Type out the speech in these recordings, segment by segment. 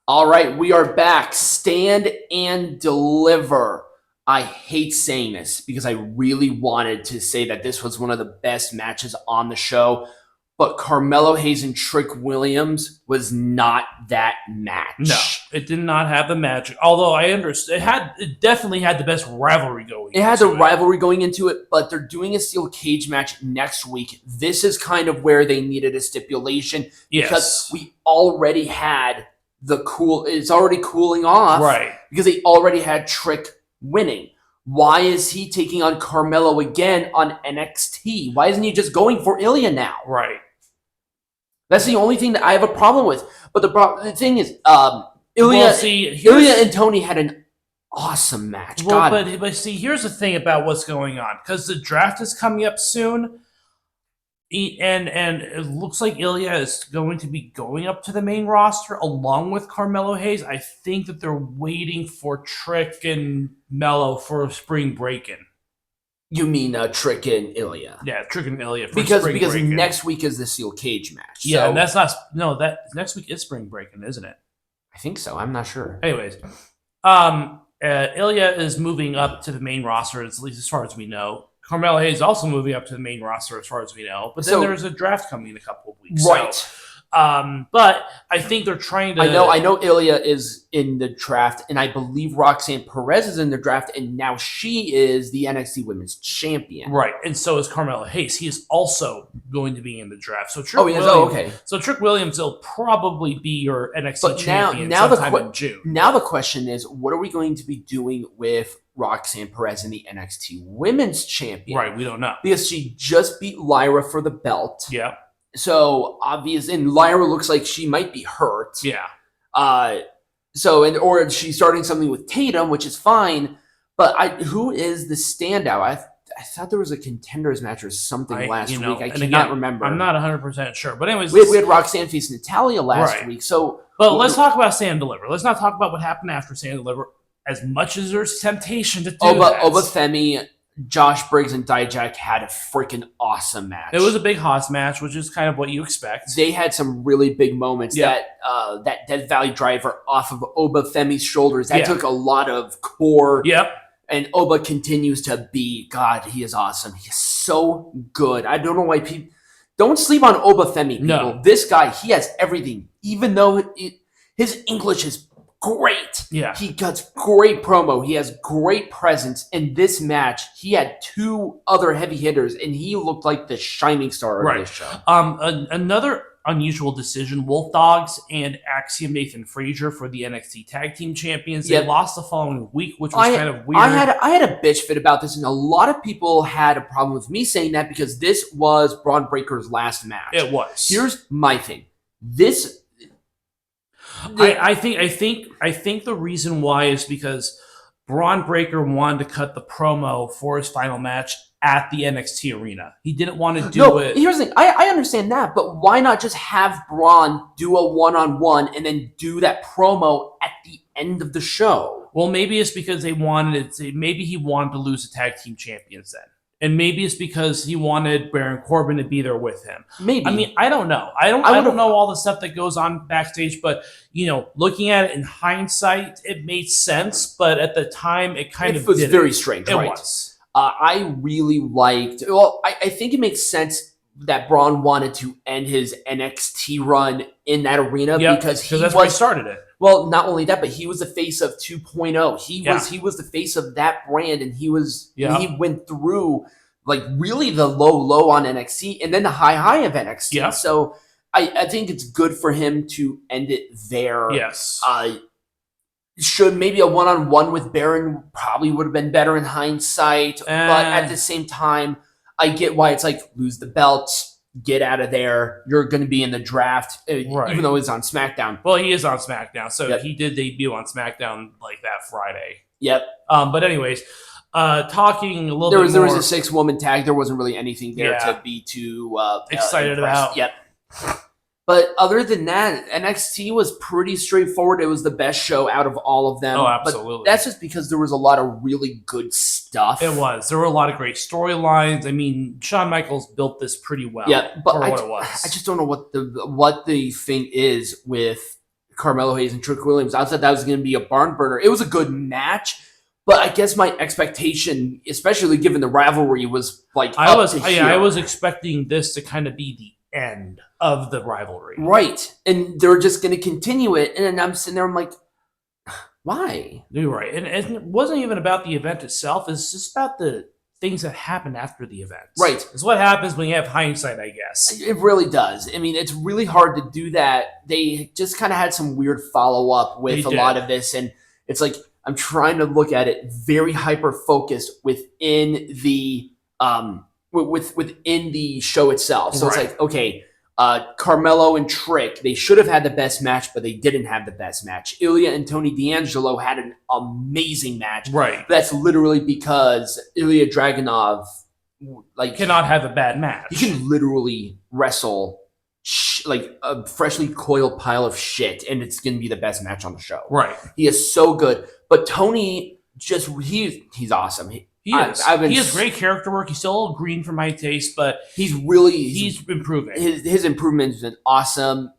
All right, we are back. Stand and deliver. I hate saying this because I really wanted to say that this was one of the best matches on the show, but Carmelo Hayes and Trick Williams was not that match. No, it did not have the magic. Although I understand, it definitely had the best rivalry going. It had the rivalry going into it, but they're doing a steel cage match next week. This is kind of where they needed a stipulation because we already had it's already cooling off, right? Because they already had Trick winning. Why is he taking on Carmelo again on NXT? Why isn't he just going for Ilja now? Right. That's the only thing that I have a problem with. But the thing is, Ilja and Tony had an awesome match. Well, but see, here's the thing about what's going on, because the draft is coming up soon. And it looks like Ilja is going to be going up to the main roster along with Carmelo Hayes. I think that they're waiting for Trick and Mello for spring break-in. You mean Trick and Ilja? Yeah, Trick and Ilja. Because next week is the steel cage match. Yeah, so. And that's not that next week is spring break-in, isn't it? I think so. I'm not sure. Anyways, Ilja is moving up to the main roster, at least as far as we know. Carmelo Hayes is also moving up to the main roster as far as we know. But then there's a draft coming in a couple of weeks. Right. So, but I think they're trying to... I know Ilja is in the draft, and I believe Roxxane Perez is in the draft, and now she is the NXT Women's Champion. Right, and so is Carmelo Hayes. He is also going to be in the draft. So Trick Williams will probably be your NXT champion sometime in June. Now the question is, what are we going to be doing with Roxxane Perez in the NXT Women's Champion? Right, we don't know. Because she just beat Lyra for the belt. Yeah. So obvious, and Lyra looks like she might be hurt. Yeah. Or she's starting something with Tatum, which is fine. But who is the standout? I thought there was a contenders match or something last week. I cannot remember. I'm not 100% sure. But anyways, we had Roxanne face Natalia last week. So, let's talk about Stand and Deliver. Let's not talk about what happened after Stand and Deliver. As much as there's temptation to do that. Oba Femi, Josh Briggs, and Dijak had a freaking awesome match. It was a big Haas match, which is kind of what you expect. They had some really big moments. That Death Valley driver off of Oba Femi's shoulders, that took a lot of core. Yep. And Oba continues to be, God, he is awesome. He is so good. I don't know why people... Don't sleep on Oba Femi, people. No. This guy, he has everything. Even though his English is great. Yeah. He cuts great promo. He has great presence. In this match, he had two other heavy hitters, and he looked like the shining star of this show. Another unusual decision, Wolf Dogs and Axiom Nathan Frazer for the NXT Tag Team Champions. They lost the following week, which was kind of weird. I had a bitch fit about this, and a lot of people had a problem with me saying that because this was Braun Breaker's last match. It was. Here's my thing. I think the reason why is because Braun Breaker wanted to cut the promo for his final match at the NXT arena. He didn't want to do it. Here's the thing. I understand that, but why not just have Braun do a one-on-one and then do that promo at the end of the show? Well, maybe it's because maybe he wanted to lose the tag team champions then. And maybe it's because he wanted Baron Corbin to be there with him. Maybe. I mean, I don't know. I don't know all the stuff that goes on backstage, but looking at it in hindsight, it made sense. But at the time, it was very strange. It right? Was. I really liked. Well, I think it makes sense that Braun wanted to end his NXT run in that arena because that's where he started it. Well, not only that, but he was the face of 2.0. He was the face of that brand, and he went through like really the low on NXT and then the high of NXT. Yeah. So I think it's good for him to end it there. Yes. Should maybe a one-on-one with Baron probably would have been better in hindsight, but at the same time, I get why it's like lose the belts. Get out of there. You're going to be in the draft, even though he's on SmackDown. Well, he is on SmackDown, so he did debut on SmackDown like that Friday. Yep. But anyways, talking a little bit more... There was a 6-woman tag. There wasn't really anything there to be too excited about. Yep. But other than that, NXT was pretty straightforward. It was the best show out of all of them. Oh, absolutely. But that's just because there was a lot of really good stuff. It was. There were a lot of great storylines. I mean, Shawn Michaels built this pretty well. Yeah, but for what it was. I just don't know what the thing is with Carmelo Hayes and Trick Williams. I thought that was going to be a barn burner. It was a good match, but I guess my expectation, especially given the rivalry, was like I I was expecting this to kind of be the end of the rivalry, right? And they're just going to continue it, and then I'm sitting there, I'm like, why? You're right, and it wasn't even about the event itself. It's just about the things that happened after the event. Right. It's what happens when you have hindsight, I guess. It really does. I mean, it's really hard to do that. They just kind of had some weird follow-up with a lot of this, and it's like I'm trying to look at it very hyper-focused within the within the show itself. So it's like, okay, Carmelo and Trick, they should have had the best match, but they didn't have the best match. Ilja and Tony D'Angelo had an amazing match. Right. That's literally because Ilja Dragunov cannot have a bad match. He can literally wrestle like a freshly coiled pile of shit, and it's going to be the best match on the show. Right. He is so good. But Tony, he's awesome. He has great character work. He's still a little green for my taste, but he's improving. His improvement has been awesome.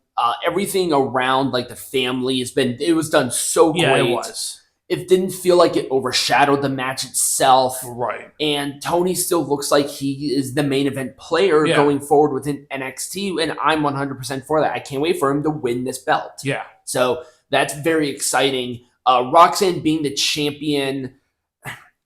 Everything around like the family it was done so great. Yeah, it was. It didn't feel like it overshadowed the match itself. Right. And Tony still looks like he is the main event player going forward within NXT, and I'm 100% for that. I can't wait for him to win this belt. Yeah. So that's very exciting. Roxxane being the champion,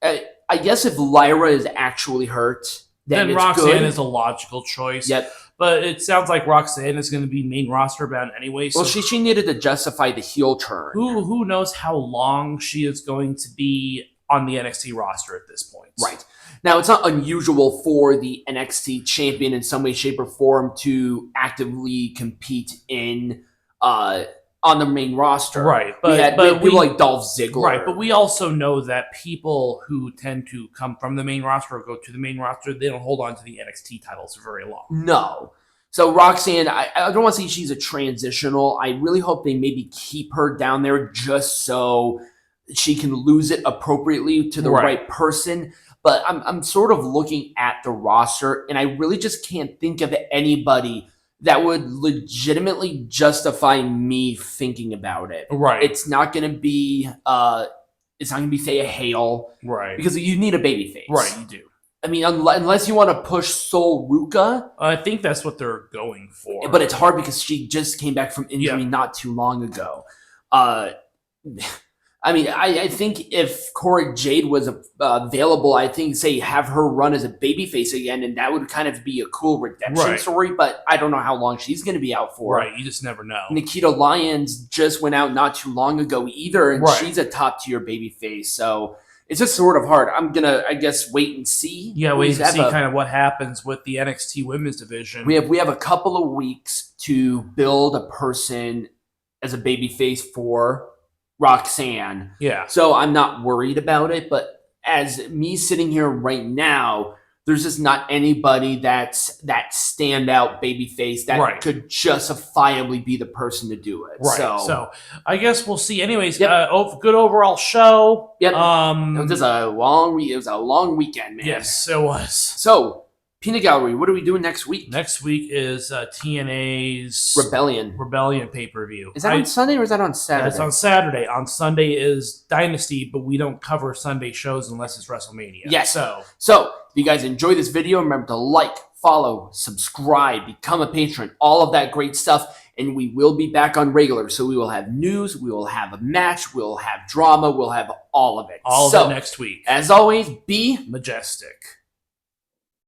I guess if Lyra is actually hurt, then Roxxane is a logical choice. Yep. But it sounds like Roxxane is going to be main roster bound anyway. So well, she needed to justify the heel turn. Who knows how long she is going to be on the NXT roster at this point. Right. Now, it's not unusual for the NXT champion in some way, shape, or form to actively compete in on the main roster. Right. But we had people like Dolph Ziggler. Right, but we also know that people who tend to come from the main roster or go to the main roster, they don't hold on to the NXT titles for very long. No. So Roxxane, I don't want to say she's a transitional. I really hope they maybe keep her down there just so she can lose it appropriately to the right person. But I'm sort of looking at the roster, and I really just can't think of anybody that would legitimately justify me thinking about it. Right. It's not going to be Thea Hale. Right. Because you need a babyface. Right, you do. I mean, unless you want to push Sol Ruka. I think that's what they're going for. But it's hard because she just came back from injury not too long ago. I mean, I think if Cora Jade was available, I think, say, have her run as a babyface again, and that would kind of be a cool redemption story, but I don't know how long she's going to be out for. Right, you just never know. Nikita Lyons just went out not too long ago either, and she's a top-tier babyface, so it's just sort of hard. I'm going to, I guess, wait and see. Yeah, wait and see kind of what happens with the NXT women's division. We have a couple of weeks to build a person as a babyface for Roxxane. Yeah. So I'm not worried about it, but as me sitting here right now, there's just not anybody that's that standout babyface that could justifiably be the person to do it. Right. So I guess we'll see. Anyways, good overall show. Yep. It was a long weekend, man. Yes, it was. So Peanut Gallery, what are we doing next week? Next week is TNA's Rebellion pay-per-view. Is that on Sunday or is that on Saturday? That's on Saturday. On Sunday is Dynasty, but we don't cover Sunday shows unless it's WrestleMania. Yes. So if you guys enjoy this video, remember to like, follow, subscribe, become a patron, all of that great stuff. And we will be back on regular. So we will have news, we will have a match, we'll have drama, we'll have all of it. All of it next week. As always, be majestic.